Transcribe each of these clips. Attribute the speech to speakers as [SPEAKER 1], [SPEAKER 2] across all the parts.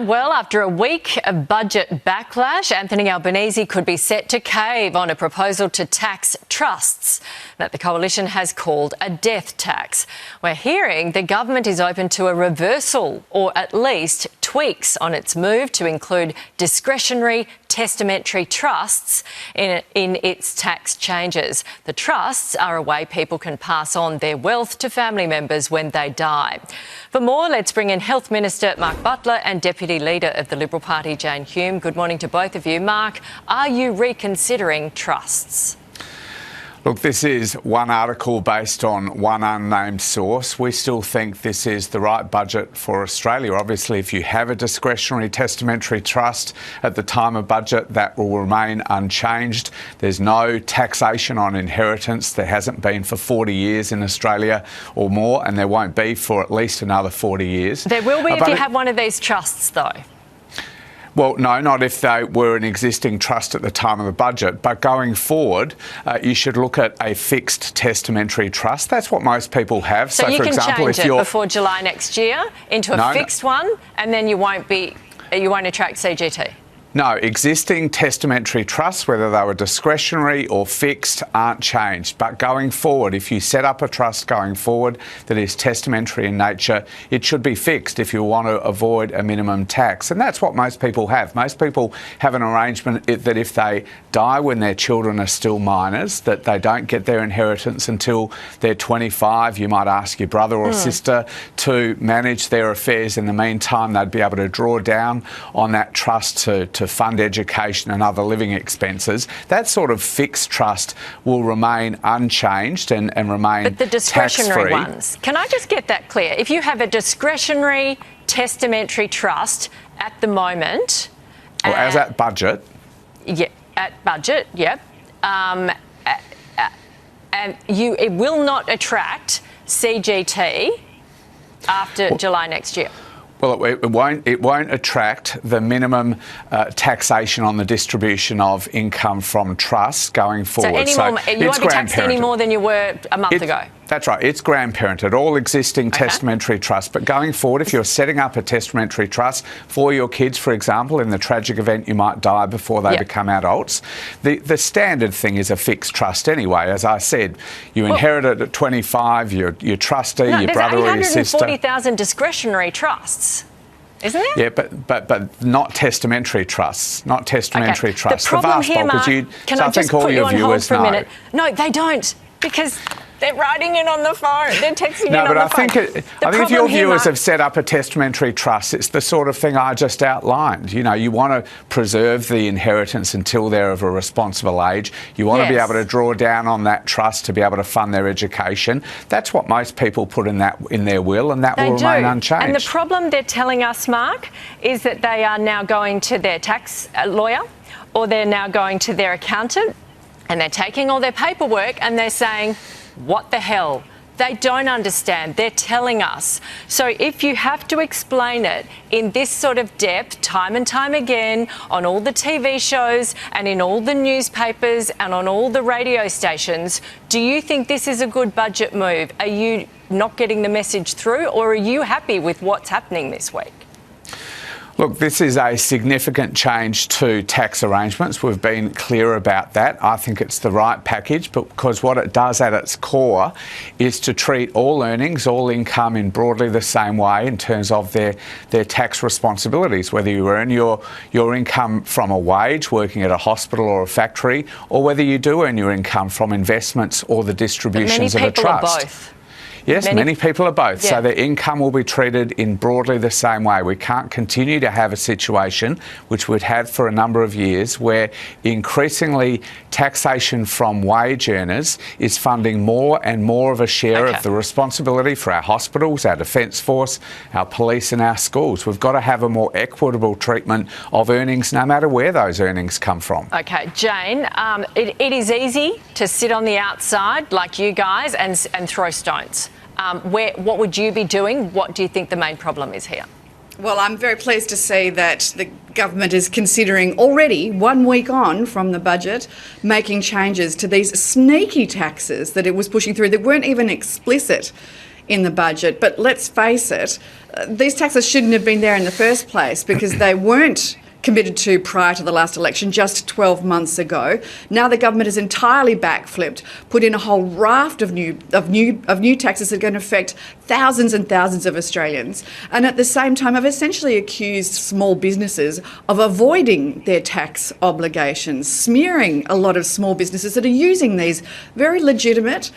[SPEAKER 1] Well, after a week of budget backlash, Anthony Albanese could be set to cave on a proposal to tax trusts that the coalition has called a death tax. We're hearing the government is open to a reversal or at least tweaks on its move to include discretionary testamentary trusts in its tax changes. The trusts are a way people can pass on their wealth to family members when they die. For more, let's bring in Health Minister Mark Butler and Deputy Leader of the Liberal Party, Jane Hume. Good morning to both of you. Mark, are you reconsidering trusts?
[SPEAKER 2] Look, this is one article based on one unnamed source. We still think this is the right budget for Australia. Obviously, if you have a discretionary testamentary trust at the time of budget, that will remain unchanged. There's no taxation on inheritance. There hasn't been for 40 years in Australia or more, and there won't be for at least another 40 years.
[SPEAKER 1] There will be if you have one of these trusts, though.
[SPEAKER 2] Well, no, not if they were an existing trust at the time of the budget. But going forward, you should look at a fixed testamentary trust. That's what most people have.
[SPEAKER 1] So you for can example, change it before July next year into a fixed one, and then you won't attract CGT.
[SPEAKER 2] No, existing testamentary trusts, whether they were discretionary or fixed, aren't changed. But going forward, if you set up a trust going forward that is testamentary in nature, it should be fixed if you want to avoid a minimum tax. And that's what most people have. Most people have an arrangement that if they die when their children are still minors, that they don't get their inheritance until they're 25. You might ask your brother or sister to manage their affairs. In the meantime, they'd be able to draw down on that trust to fund education and other living expenses. That sort of fixed trust will remain unchanged and remain tax-free.
[SPEAKER 1] But the discretionary ones, can I just get that clear? If you have a discretionary testamentary trust at the moment...
[SPEAKER 2] Well, as at budget.
[SPEAKER 1] Yeah, at budget, yep. And it will not attract CGT after July next year.
[SPEAKER 2] Well, it won't attract the minimum taxation on the distribution of income from trusts going forward.
[SPEAKER 1] So you won't be taxed any more than you were a month ago?
[SPEAKER 2] That's right. It's grandparented, all existing testamentary trusts. But going forward, if you're setting up a testamentary trust for your kids, for example, in the tragic event you might die before they become adults, the standard thing is a fixed trust anyway. As I said, you inherit it at 25, your trustee, your brother or your sister.
[SPEAKER 1] There's 840,000 discretionary trusts. Isn't there?
[SPEAKER 2] Yeah, but not testamentary trusts. Not testamentary trusts.
[SPEAKER 1] The problem here, Mark, can I just put you on hold for a minute? No, they don't, because they're writing it on the phone. They're texting it on the phone.
[SPEAKER 2] No, but I think if your viewers have set up a testamentary trust, it's the sort of thing I just outlined. You know, you want to preserve the inheritance until they're of a responsible age. You want to be able to draw down on that trust to be able to fund their education. That's what most people put in their will, and that will remain unchanged.
[SPEAKER 1] And the problem they're telling us, Mark, is that they are now going to their tax lawyer, or they're now going to their accountant, and they're taking all their paperwork and they're saying, what the hell? They don't understand. They're telling us. So if you have to explain it in this sort of depth time and time again on all the TV shows and in all the newspapers and on all the radio stations, do you think this is a good budget move? Are you not getting the message through, or are you happy with what's happening this week?
[SPEAKER 2] Look, this is a significant change to tax arrangements. We've been clear about that. I think it's the right package, because what it does at its core is to treat all earnings, all income in broadly the same way in terms of their tax responsibilities, whether you earn your income from a wage working at a hospital or a factory, or whether you do earn your income from investments or the distributions of a trust.
[SPEAKER 1] Many people are both.
[SPEAKER 2] Yes, many people are both. So their income will be treated in broadly the same way. We can't continue to have a situation, which we've had for a number of years, where increasingly taxation from wage earners is funding more and more of a share of the responsibility for our hospitals, our Defence Force, our police and our schools. We've got to have a more equitable treatment of earnings, no matter where those earnings come from.
[SPEAKER 1] OK, Jane, it is easy to sit on the outside like you guys and throw stones. What would you be doing? What do you think the main problem is here?
[SPEAKER 3] Well, I'm very pleased to see that the government is considering already, 1 week on from the budget, making changes to these sneaky taxes that it was pushing through that weren't even explicit in the budget. But let's face it, these taxes shouldn't have been there in the first place because they weren't committed to prior to the last election, just 12 months ago. Now the government has entirely backflipped, put in a whole raft of new taxes that are going to affect thousands and thousands of Australians, and at the same time have essentially accused small businesses of avoiding their tax obligations, smearing a lot of small businesses that are using these very legitimate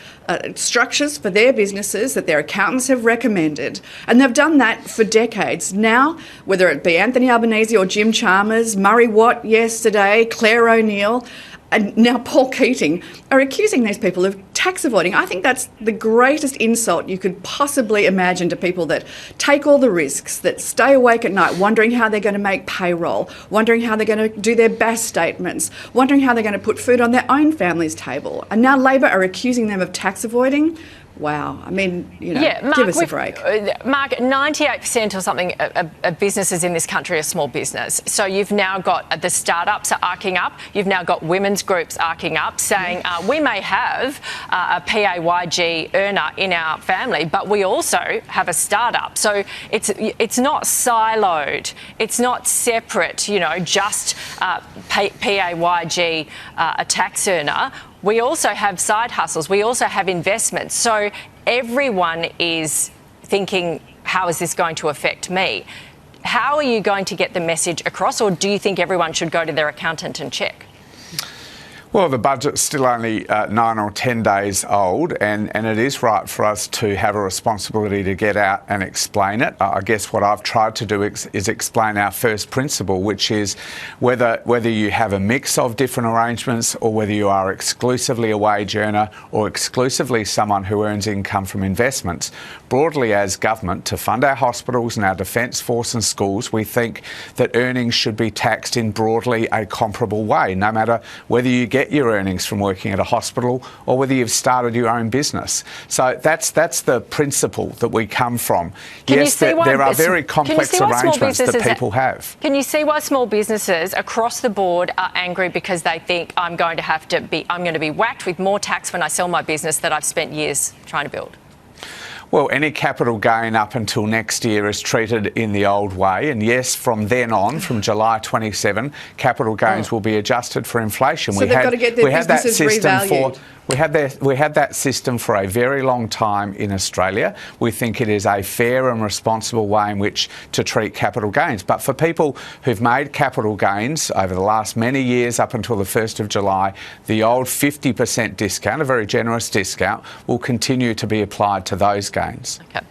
[SPEAKER 3] structures for their businesses that their accountants have recommended, and they've done that for decades. Now, whether it be Anthony Albanese or Jim Chalmers, Murray Watt yesterday, Claire O'Neill, and now Paul Keating are accusing these people of tax avoiding. I think that's the greatest insult you could possibly imagine to people that take all the risks, that stay awake at night wondering how they're going to make payroll, wondering how they're going to do their BAS statements, wondering how they're going to put food on their own family's table. And now Labor are accusing them of tax avoiding. Wow. I mean, Mark, give us a break.
[SPEAKER 1] Mark, 98% or something of businesses in this country are small business. So you've now got the startups are arcing up. You've now got women's groups arcing up saying we may have a PAYG earner in our family, but we also have a startup. So it's not siloed. It's not separate, just PAYG, a tax earner. We also have side hustles. We also have investments. So everyone is thinking, how is this going to affect me? How are you going to get the message across, or do you think everyone should go to their accountant and check?
[SPEAKER 2] Well, the budget's still only 9 or 10 days old, and it is right for us to have a responsibility to get out and explain it. I guess what I've tried to do is explain our first principle, which is whether you have a mix of different arrangements or whether you are exclusively a wage earner or exclusively someone who earns income from investments. Broadly, as government, to fund our hospitals and our defence force and schools, we think that earnings should be taxed in broadly a comparable way, no matter whether you get your earnings from working at a hospital or whether you've started your own business. So that's the principle that we come from. Yes, there are very complex arrangements that people have.
[SPEAKER 1] Can you see why small businesses across the board are angry because they think I'm going to be whacked with more tax when I sell my business that I've spent years trying to build?
[SPEAKER 2] Well, any capital gain up until next year is treated in the old way. And yes, from then on, from July 27, capital gains will be adjusted for inflation.
[SPEAKER 3] So they've got to get their businesses revalued.
[SPEAKER 2] We had that system for a very long time in Australia. We think it is a fair and responsible way in which to treat capital gains. But for people who've made capital gains over the last many years up until the 1st of July, the old 50% discount, a very generous discount, will continue to be applied to those gains.
[SPEAKER 1] Okay.